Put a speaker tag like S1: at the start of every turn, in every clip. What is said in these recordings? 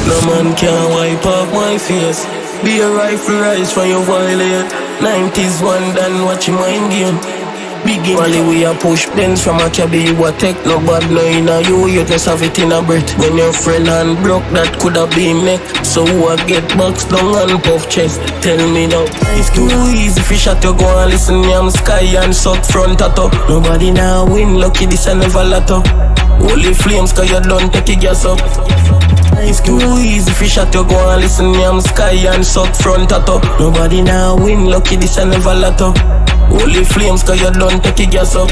S1: No man can wipe off my face. Be a rifle rise from your violate. 90s one done watch your mind game. Big Malie we a push pens from a cabby. You a take no bad no inna you just have it in a breath. When your friend hand broke that coulda been neck. So who a get boxed down and puff chest? Tell me now. It's too easy fish at you go and listen yam sky and suck front tato. Nobody now win lucky this a never lotto. Holy flames cause you done take your gas up. It's too easy fish at you go and listen yam sky and suck front tato. Nobody now win lucky this a never lotto. Holy flames cause you done take your gas up.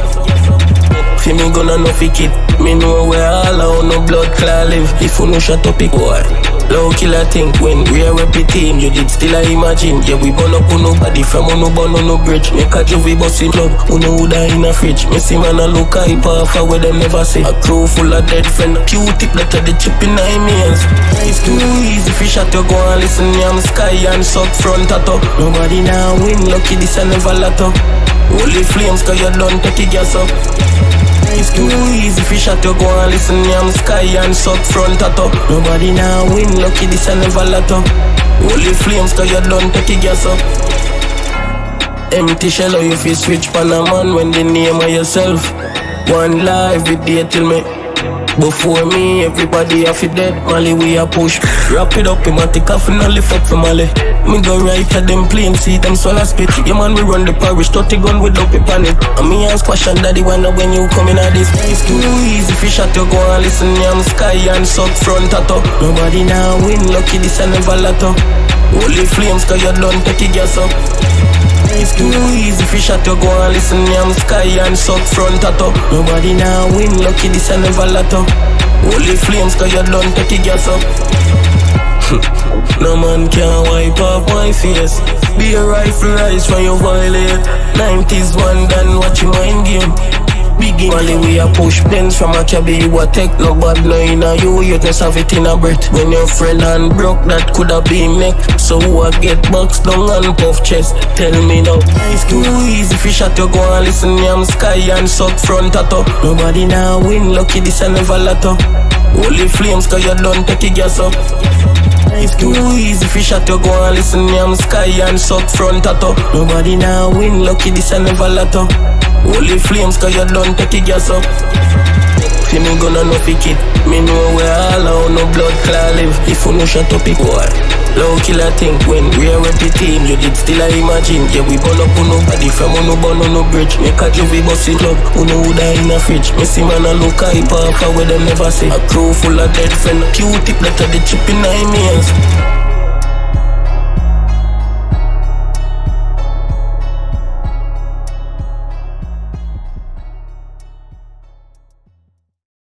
S1: Fi me gonna no fi kid. Me know where all out no blood clot live. If you no shut up it boy. Low killer think when we are repeating. You did still I imagine. Yeah we burn up on nobody from on no burn on no bridge. Make a juvie bus in club. Who know who die in a fridge. Me see man a look hype off where them never see. A crew full of dead friend. Q-tip that the chip in my hands. It's too easy fish at you go and listen yam sky and suck front tato. Nobody now win lucky this a never lotto. Holy flames cause you done take your gas up. It's too easy fish at you go and listen yam sky and suck front tato. Nobody now win lucky this a never lotto. Holy flames cause you done take your gas up. Empty shell how you feel switch pan a man when the name of yourself. One life every day till me. Before me, everybody have it dead. Malie, we a push. Wrap it up, him a take off and a lift up for Malie. Me go right at them plane, see them swallow spit. Yeah man, we run the parish, 30 gun with up a panic. And me ask question, daddy, wonder when you coming at this. It's too easy, fish at you go and listen, yam sky and suck front tato. Nobody now win, lucky this a never lotto. Holy flames, cause you done take your gas up. It's too easy fish at you go and listen yam sky and suck front tato. Nobody now win lucky this a never lotto. Holy flames cause you done take your gas up. No man can wipe off my face. Be a rifle rise from your violate. 90s one done watch your mind game. Big Malie we a push pens from a cabby. You a take no bad no inna you just have it in a breath. When your friend hand broke that coulda been neck. So who a get boxed down and puff chest? Tell me now. It's too easy fish at you go and listen yam sky and suck front tato. Nobody now win lucky this a never lotto. Holy flames cause you done take your gas up. It's too easy fish at you go and listen yam sky and suck front tato. Nobody now win lucky this a never lotto. Holy flames cause you done take your gas up. Fi me gonna no fi kid. Me know where all out no blood clot live. If you no shut up it boy. Low killer think when we are repeating. You did still I imagine. Yeah we burn up on nobody from on no burn on no bridge. Make a juvie bus in club. Who know who die in a fridge. Me see man a look hype off where them never see. A crew full of dead friend. Q-tip that the chip in my hands.